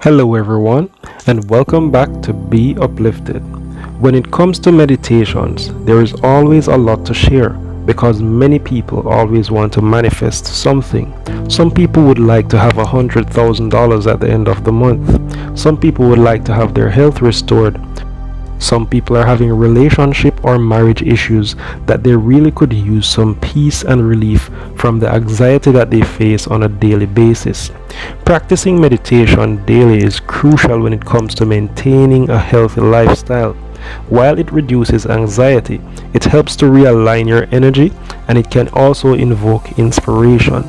Hello, everyone, and welcome back to Be Uplifted. When it comes to meditations, there is always a lot to share because many people always want to manifest something. Some people would like to have $100,000 at the end of the month. Some people would like to have their health restored. Some people are having relationship or marriage issues that they really could use some peace and relief from the anxiety that they face on a daily basis. Practicing meditation daily is crucial when it comes to maintaining a healthy lifestyle. While it reduces anxiety, it helps to realign your energy and it can also invoke inspiration.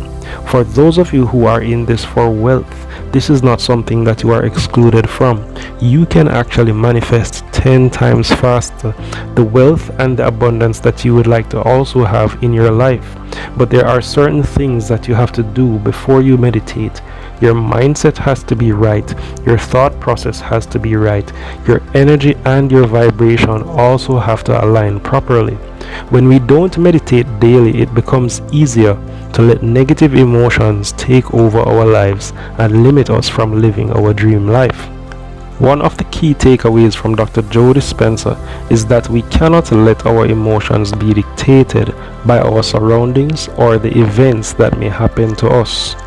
For those of you who are in this for wealth, this is not something that you are excluded from. You can actually manifest 10 times faster the wealth and the abundance that you would like to also have in your life. But there are certain things that you have to do before you meditate. Your mindset has to be right. Your thought process has to be right. Your energy and your vibration also have to align properly. When we don't meditate daily, it becomes easier to let negative emotions take over our lives and limit us from living our dream life. One of the key takeaways from Dr. Joe Dispenza is that we cannot let our emotions be dictated by our surroundings or the events that may happen to us.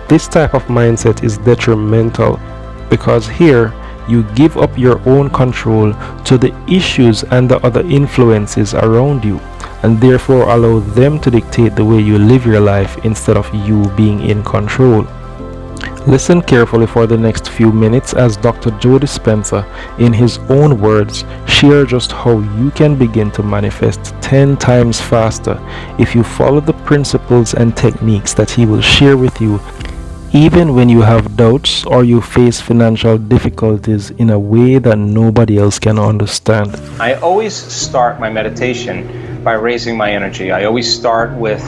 This type of mindset is detrimental because here you give up your own control to the issues and the other influences around you, and therefore allow them to dictate the way you live your life instead of you being in control. Listen carefully for the next few minutes as Dr. Joe Dispenza, in his own words, share just how you can begin to manifest 10 times faster if you follow the principles and techniques that he will share with you, even when you have doubts or you face financial difficulties in a way that nobody else can understand. I always start my meditation by raising my energy. I always start with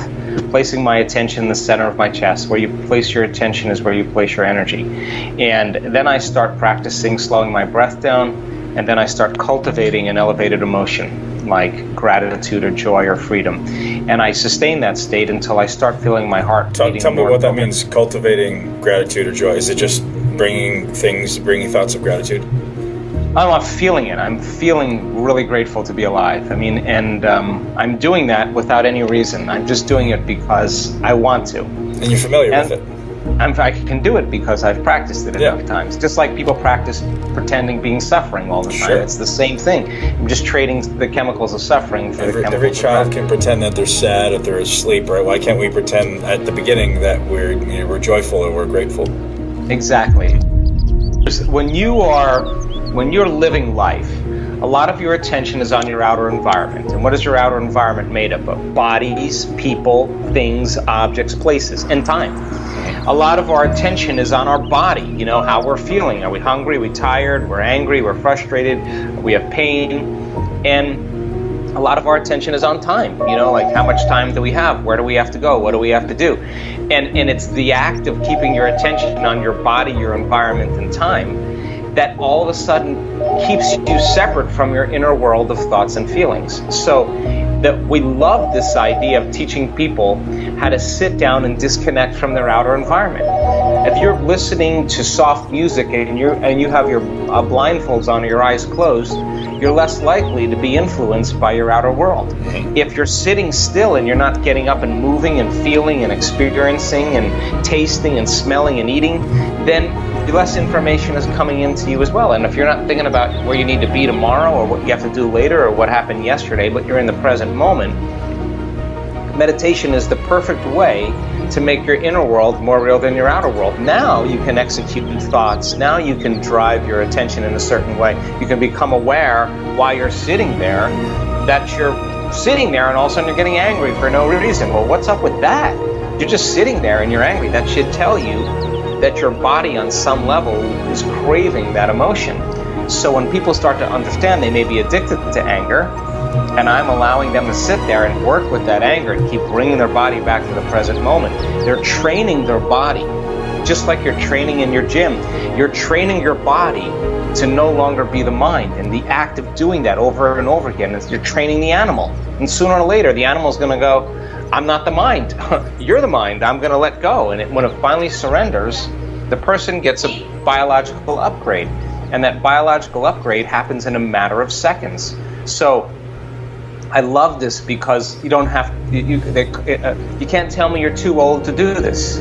placing my attention in the center of my chest. Where you place your attention is where you place your energy. And then I start practicing slowing my breath down, and then I start cultivating an elevated emotion like gratitude or joy or freedom. And I sustain that state until I start feeling my heart beating. Tell me what that means, cultivating gratitude or joy. Is it just bringing thoughts of gratitude? I'm feeling it. I'm feeling really grateful to be alive. I'm doing that without any reason. I'm just doing it because I want to. And you're familiar with it. I can do it because I've practiced it enough times. Just like people practice pretending being suffering all the time. Sure. It's the same thing. I'm just trading the chemicals of suffering for the chemicals. Every child can pretend that they're sad or they're asleep, right? Why can't we pretend at the beginning that we're joyful or we're grateful? Exactly. When you're living life, a lot of your attention is on your outer environment. And what is your outer environment made up of? Bodies, people, things, objects, places, and time. A lot of our attention is on our body, how we're feeling. Are we hungry? Are we tired? We're angry? We're frustrated? We have pain? And a lot of our attention is on time, like how much time do we have? Where do we have to go? What do we have to do? And it's the act of keeping your attention on your body, your environment, and time that all of a sudden keeps you separate from your inner world of thoughts and feelings. So that we love this idea of teaching people how to sit down and disconnect from their outer environment. If you're listening to soft music and you have your blindfolds on or your eyes closed, you're less likely to be influenced by your outer world. If you're sitting still and you're not getting up and moving and feeling and experiencing and tasting and smelling and eating, then less information is coming into you as well. And if you're not thinking about where you need to be tomorrow or what you have to do later or what happened yesterday, but you're in the present moment, meditation is the perfect way to make your inner world more real than your outer world. Now you can execute thoughts. Now you can drive your attention in a certain way. You can become aware while you're sitting there that you're sitting there and all of a sudden you're getting angry for no reason. Well, what's up with that? You're just sitting there and you're angry. That should tell you that your body on some level is craving that emotion. So when people start to understand they may be addicted to anger, and I'm allowing them to sit there and work with that anger and keep bringing their body back to the present moment, they're training their body. Just like you're training in your gym, you're training your body to no longer be the mind. And the act of doing that over and over again is you're training the animal. And sooner or later, the animal's going to go, I'm not the mind. You're the mind. I'm going to let go. And when it finally surrenders, the person gets a biological upgrade. And that biological upgrade happens in a matter of seconds. So I love this because you don't have, you can't tell me you're too old to do this.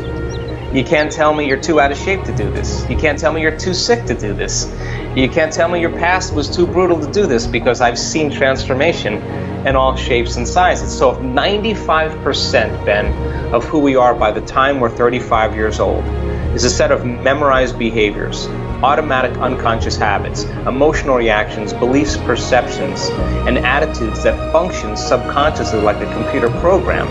You can't tell me you're too out of shape to do this. You can't tell me you're too sick to do this. You can't tell me your past was too brutal to do this, because I've seen transformation in all shapes and sizes. So if 95%, Ben, of who we are by the time we're 35 years old is a set of memorized behaviors, automatic unconscious habits, emotional reactions, beliefs, perceptions, and attitudes that function subconsciously like a computer program,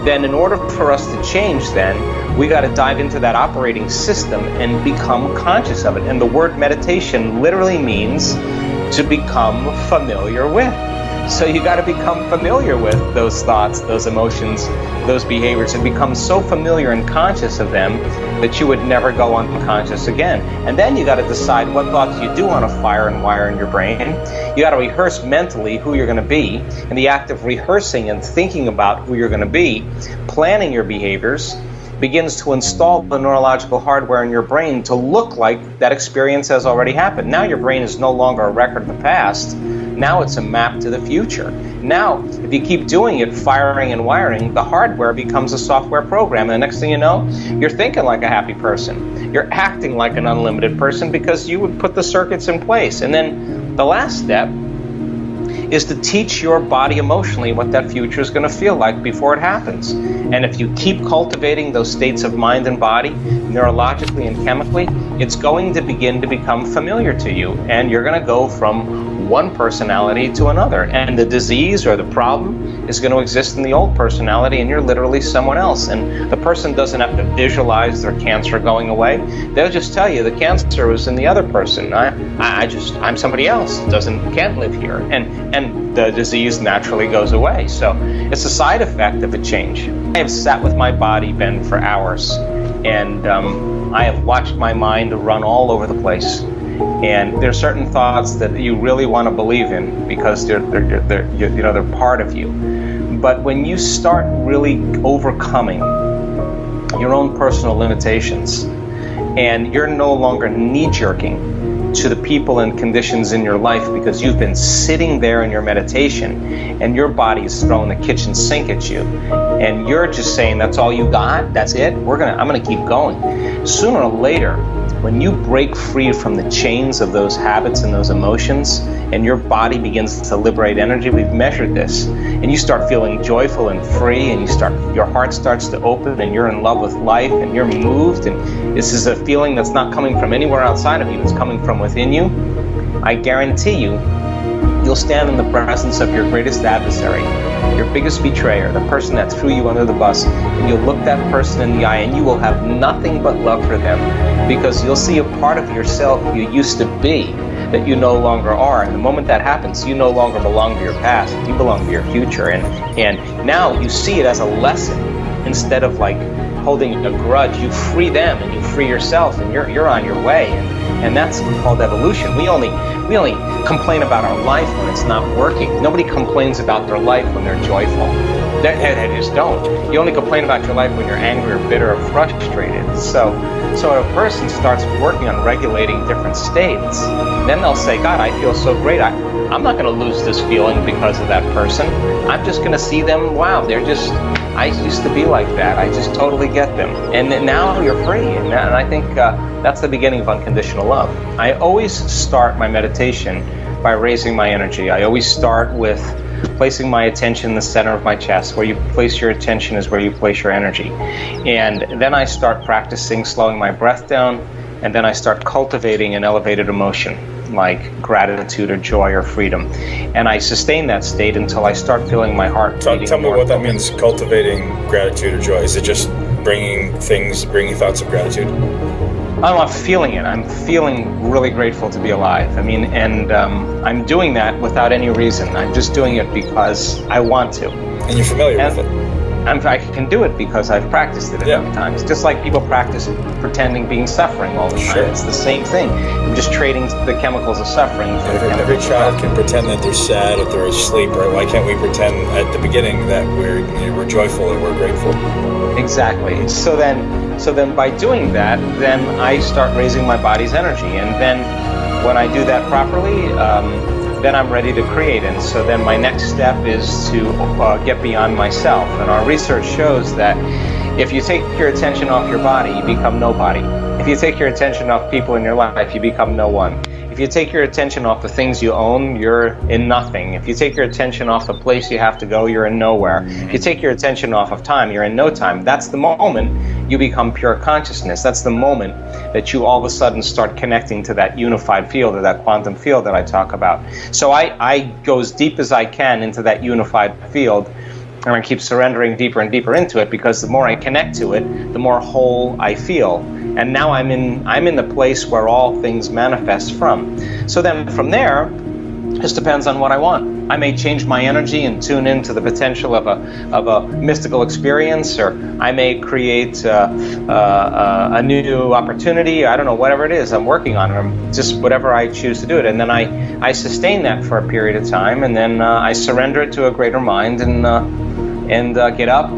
then in order for us to change, then we got to dive into that operating system and become conscious of it. And the word meditation literally means to become familiar with. So you got to become familiar with those thoughts, those emotions, those behaviors, and become so familiar and conscious of them that you would never go unconscious again. And then you got to decide what thoughts you do want to fire and wire in your brain. You got to rehearse mentally who you're going to be. In the act of rehearsing and thinking about who you're going to be, planning your behaviors begins to install the neurological hardware in your brain to look like that experience has already happened. Now your brain is no longer a record of the past. Now it's a map to the future. Now, if you keep doing it, firing and wiring, the hardware becomes a software program. And the next thing you know, you're thinking like a happy person. You're acting like an unlimited person because you would put the circuits in place. And then the last step is to teach your body emotionally what that future is going to feel like before it happens. And if you keep cultivating those states of mind and body, neurologically and chemically, it's going to begin to become familiar to you. And you're going to go from one personality to another. And the disease or the problem is going to exist in the old personality, and you're literally someone else. And the person doesn't have to visualize their cancer going away. They'll just tell you the cancer was in the other person. I'm somebody else. Can't live here. And the disease naturally goes away. So it's a side effect of a change. I have sat with my body, Ben, for hours, and I have watched my mind run all over the place. And there are certain thoughts that you really want to believe in because they're part of you. But when you start really overcoming your own personal limitations, and you're no longer knee-jerking to the people and conditions in your life because you've been sitting there in your meditation and your body is throwing the kitchen sink at you, and you're just saying, that's all you got, that's it, I'm gonna keep going. Sooner or later, when you break free from the chains of those habits and those emotions, and your body begins to liberate energy, we've measured this, and you start feeling joyful and free, and your heart starts to open, and you're in love with life, and you're moved, and this is a feeling that's not coming from anywhere outside of you, it's coming from within you. I guarantee you'll stand in the presence of your greatest adversary, your biggest betrayer, the person that threw you under the bus, and you'll look that person in the eye and you will have nothing but love for them, because you'll see a part of yourself you used to be that you no longer are. And the moment that happens, you no longer belong to your past, you belong to your future. And now you see it as a lesson instead of like holding a grudge. You free them and you free yourself, and you're on your way. And that's called evolution. We only complain about our life when it's not working. Nobody complains about their life when they're joyful. They just don't. You only complain about your life when you're angry or bitter or frustrated. So if a person starts working on regulating different states, then they'll say, God, I feel so great. I'm not going to lose this feeling because of that person. I'm just going to see them, wow, I used to be like that. I just totally get them. And now you're free. And I think that's the beginning of unconditional love. I always start my meditation by raising my energy. I always start with placing my attention in the center of my chest. Where you place your attention is where you place your energy. And then I start practicing slowing my breath down, and then I start cultivating an elevated emotion like gratitude or joy or freedom. And I sustain that state until I start feeling my heart beating. Tell me what that means, cultivating gratitude or joy. Is it just bringing thoughts of gratitude? I'm feeling it. I'm feeling really grateful to be alive. I'm doing that without any reason. I'm just doing it because I want to. And you're familiar with it. I can do it because I've practiced it enough times. Just like people practice pretending being suffering all the time. Sure. It's the same thing. I'm just trading the chemicals of suffering for every child can pretend that they're sad if they're asleep, right? Why can't we pretend at the beginning that we're joyful and we're grateful? Exactly. So then So then by doing that, then I start raising my body's energy. And then when I do that properly, then I'm ready to create. And so then my next step is to get beyond myself. And our research shows that if you take your attention off your body, you become nobody. If you take your attention off people in your life, you become no one. If you take your attention off the things you own, you're in nothing. If you take your attention off the place you have to go, you're in nowhere. If you take your attention off of time, you're in no time. That's the moment you become pure consciousness. That's the moment that you all of a sudden start connecting to that unified field or that quantum field that I talk about. So I go as deep as I can into that unified field, and I keep surrendering deeper and deeper into it, because the more I connect to it, the more whole I feel. And now I'm in the place where all things manifest from. So then from there, it just depends on what I want. I may change my energy and tune into the potential of a mystical experience, or I may create a new opportunity. I don't know, whatever it is I'm working on, or just whatever I choose to do it. And then I sustain that for a period of time, and then I surrender it to a greater mind, and get up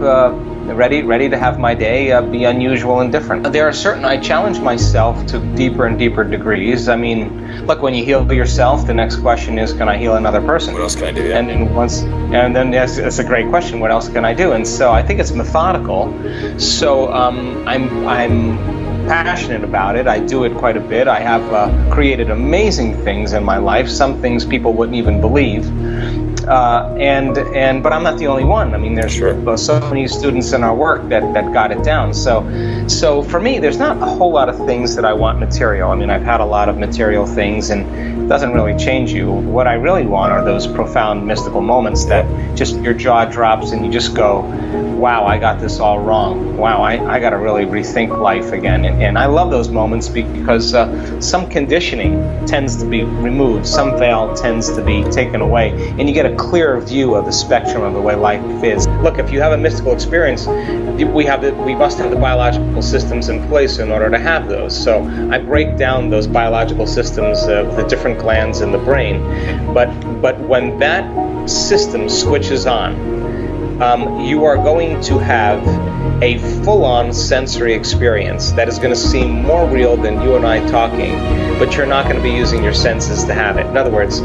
ready to have my day be unusual and different. There are certain, I challenge myself to deeper and deeper degrees. I mean, look, when you heal yourself, the next question is, can I heal another person? What else can I do? Yeah. And then yes, it's a great question. What else can I do? And so I think it's methodical. So I'm passionate about it. I do it quite a bit. I have created amazing things in my life. Some things people wouldn't even believe. But I'm not the only one. I mean, there's so many students in our work that got it down. So for me, there's not a whole lot of things that I want material. I mean, I've had a lot of material things, and it doesn't really change you. What I really want are those profound mystical moments that just your jaw drops and you just go, wow, I got this all wrong. Wow, I got to really rethink life again. And I love those moments because some conditioning tends to be removed, some veil tends to be taken away, and you get a clearer view of the spectrum of the way life is. Look, if you have a mystical experience, we must have the biological systems in place in order to have those. So I break down those biological systems, the different glands in the brain. But when that system switches on, you are going to have a full-on sensory experience that is going to seem more real than you and I talking, but you're not going to be using your senses to have it. In other words,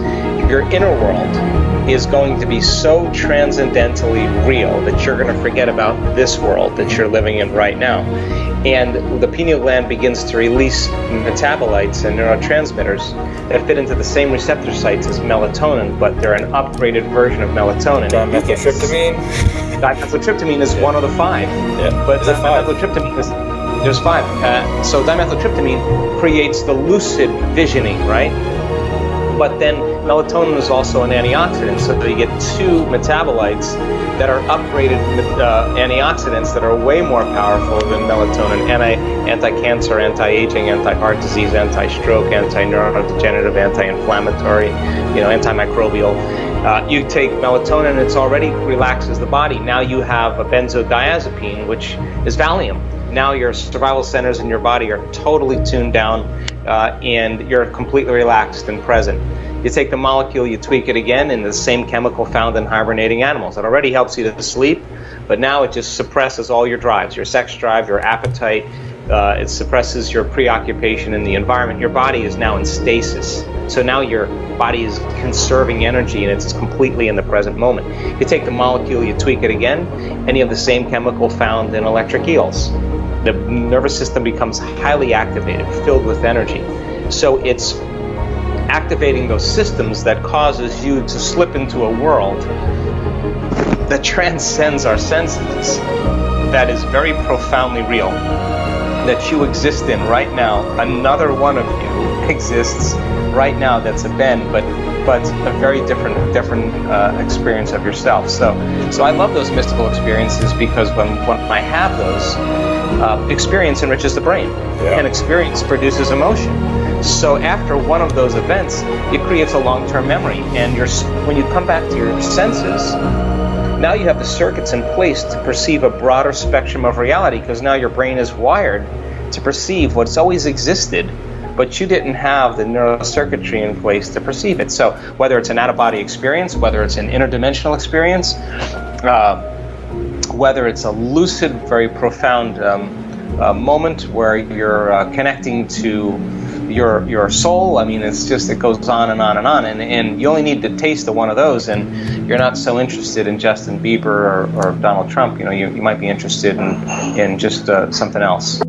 your inner world is going to be so transcendently real that you're going to forget about this world that you're living in right now. And the pineal gland begins to release metabolites and neurotransmitters that fit into the same receptor sites as melatonin, but they're an upgraded version of melatonin. Dimethyltryptamine? Dimethyltryptamine is one of the five. Yeah. But is it five? Dimethyltryptamine is, there's five. So dimethyltryptamine creates the lucid visioning, right? But then melatonin is also an antioxidant, so you get two metabolites that are upgraded antioxidants that are way more powerful than melatonin: anti-cancer, anti-aging, anti-heart disease, anti-stroke, anti-neurodegenerative, anti-inflammatory, antimicrobial. You take melatonin, it already relaxes the body. Now you have a benzodiazepine, which is Valium. Now your survival centers in your body are totally tuned down, and you're completely relaxed and present. You take the molecule, you tweak it again, and the same chemical found in hibernating animals. It already helps you to sleep, but now it just suppresses all your drives, your sex drive, your appetite. It suppresses your preoccupation in the environment. Your body is now in stasis. So now your body is conserving energy, and it's completely in the present moment. You take the molecule, you tweak it again, and you have the same chemical found in electric eels. The nervous system becomes highly activated, filled with energy. So it's activating those systems that causes you to slip into a world that transcends our senses, that is very profoundly real, that you exist in right now. Another one of you exists right now that's a Ben, but a very different experience of yourself. So I love those mystical experiences, because when I have those, experience enriches the brain, and experience produces emotion. So after one of those events, it creates a long-term memory, and when you come back to your senses, now you have the circuits in place to perceive a broader spectrum of reality, because now your brain is wired to perceive what's always existed, but you didn't have the neurocircuitry in place to perceive it. So whether it's an out-of-body experience, whether it's an interdimensional experience, whether it's a lucid, very profound moment where you're connecting to your soul. I mean, it's just, it goes on and on and on, and you only need to taste of one of those, and you're not so interested in Justin Bieber or Donald Trump. You know, you might be interested in just something else.